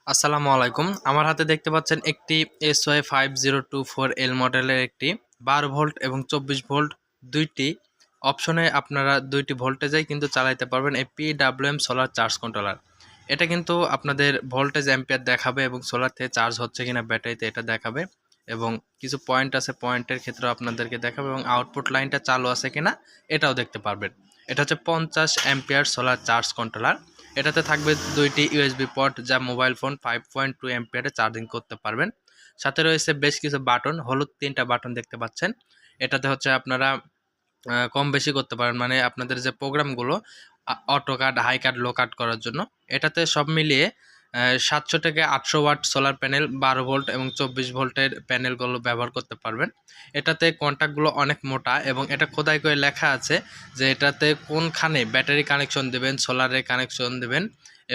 আসসালামু আলাইকুম। আমার হাতে দেখতে পাচ্ছেন একটি SY5024L মডেলের একটি 12 ভোল্ট এবং 24 ভোল্ট দুইটি অপশনে আপনারা দুইটি ভোল্টেজেই কিন্তু চালাইতে পারবেন এই PWM সোলার চার্জ কন্ট্রোলার। এটা কিন্তু আপনাদের ভোল্টেজ অ্যাম্পিয়ার দেখাবে এবং সোলার থেকে চার্জ হচ্ছে কিনা ব্যাটারিতে এটা দেখাবে এবং কিছু পয়েন্ট আছে, পয়েন্টের ক্ষেত্রেও আপনাদেরকে দেখাবে এবং আউটপুট লাইনটা চালু আছে কিনা এটাও দেখতে পারবেন। এটা হচ্ছে 50 অ্যাম্পিয়ার সোলার চার্জ কন্ট্রোলার। এটাতে থাকবে দুইটি ইউএসবি পোর্ট যা মোবাইল ফোন 5.2 অ্যাম্পিয়ারে চার্জিং করতে পারবেন। সাথে রয়েছে বেশ কিছু বাটন, হলুদ 3টা বাটন দেখতে পাচ্ছেন। এটাতে হচ্ছে আপনারা কম বেশি করতে পারেন, মানে আপনাদের যে প্রোগ্রামগুলো auto cut, high cut, low কাট করার জন্য। এটাতে সব মিলিয়ে 700 থেকে 800 ওয়াট সোলার প্যানেল, 12 ভোল্ট এবং 24 ভোল্টের প্যানেলগুলো ব্যবহার করতে পারবেন। এটাতে কন্ট্যাক্টগুলো অনেক মোটা এবং এটা খোদাই করে লেখা আছে যে এটাতে কোনখানে ব্যাটারি কানেকশন দেবেন, সোলারের কানেকশন দেবেন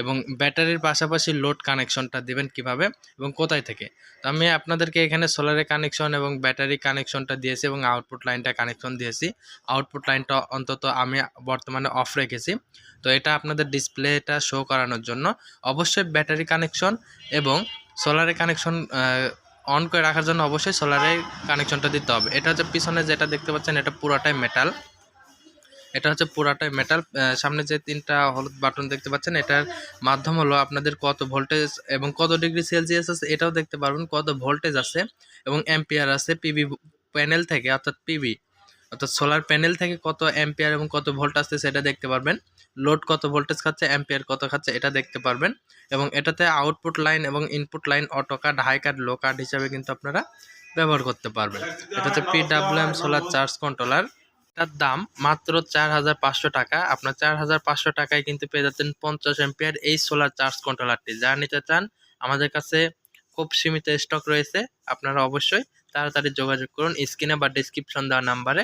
এবং ব্যাটারির পাশাপাশি লোড কানেকশনটা দিবেন কিভাবে এবং কোথায় থেকে। তো আমি আপনাদেরকে এখানে সোলারের কানেকশন এবং ব্যাটারি কানেকশনটা দিয়েছি এবং আউটপুট লাইনটা কানেকশন দিয়েছি। আউটপুট লাইনটা অন্তত আমি বর্তমানে অফ রেখেছি। তো এটা আপনাদের ডিসপ্লেটা শো করানোর জন্য অবশ্যই ব্যাটারি কানেকশন এবং সোলারের কানেকশন অন করে রাখার জন্য অবশ্যই সোলারের কানেকশনটা দিতে হবে। এটা হচ্ছে পিছনে যেটা দেখতে পাচ্ছেন এটা পুরাটাই মেটাল। এটা হচ্ছে পুরাটাই মেটাল। সামনে যে 3টা হলুদ বাটন দেখতে পাচ্ছেন এটার মাধ্যম হলো আপনাদের কত ভোল্টেজ এবং কত ডিগ্রি সেলসিয়াস আছে এটাও দেখতে পারবেন, কত ভোল্টেজ আছে এবং অ্যাম্পিয়ার আছে পিভি প্যানেল থেকে, অর্থাৎ সোলার প্যানেল থেকে কত অ্যাম্পিয়ার এবং কত ভোল্ট আসছে সেটা দেখতে পারবেন। লোড কত ভোল্টেজ খাচ্ছে, অ্যাম্পিয়ার কত খাচ্ছে এটা দেখতে পারবেন এবং এটাতে আউটপুট লাইন এবং input line auto cut, high cut, low cut হিসাবে কিন্তু আপনারা ব্যবহার করতে পারবেন। এটা হচ্ছে PWM সোলার চার্জ কন্ট্রোলার। এটার দাম মাত্র 4,500 টাকা। আপনার 4,500 টাকায় কিন্তু পেয়ে যাচ্ছেন 50 অ্যাম্পিয়ার এই সোলার চার্জ কন্ট্রোলারটি। যারা নিতে চান আমাদের কাছে খুব সীমিত স্টক রয়েছে, আপনারা অবশ্যই তাড়াতাড়ি যোগাযোগ করুন স্ক্রিনে বা ডিসক্রিপশন দেওয়া নাম্বারে।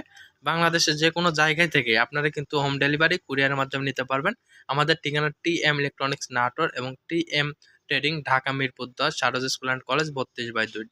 বাংলাদেশের যে কোনো জায়গায় থেকে আপনারা কিন্তু হোম ডেলিভারি কুরিয়ারের মাধ্যমে নিতে পারবেন। আমাদের ঠিকানা TM ইলেকট্রনিক্স নাটোর এবং TM ট্রেডিং ঢাকা মিরপুর 10 শারজ স্কুল অ্যান্ড কলেজ 32/2।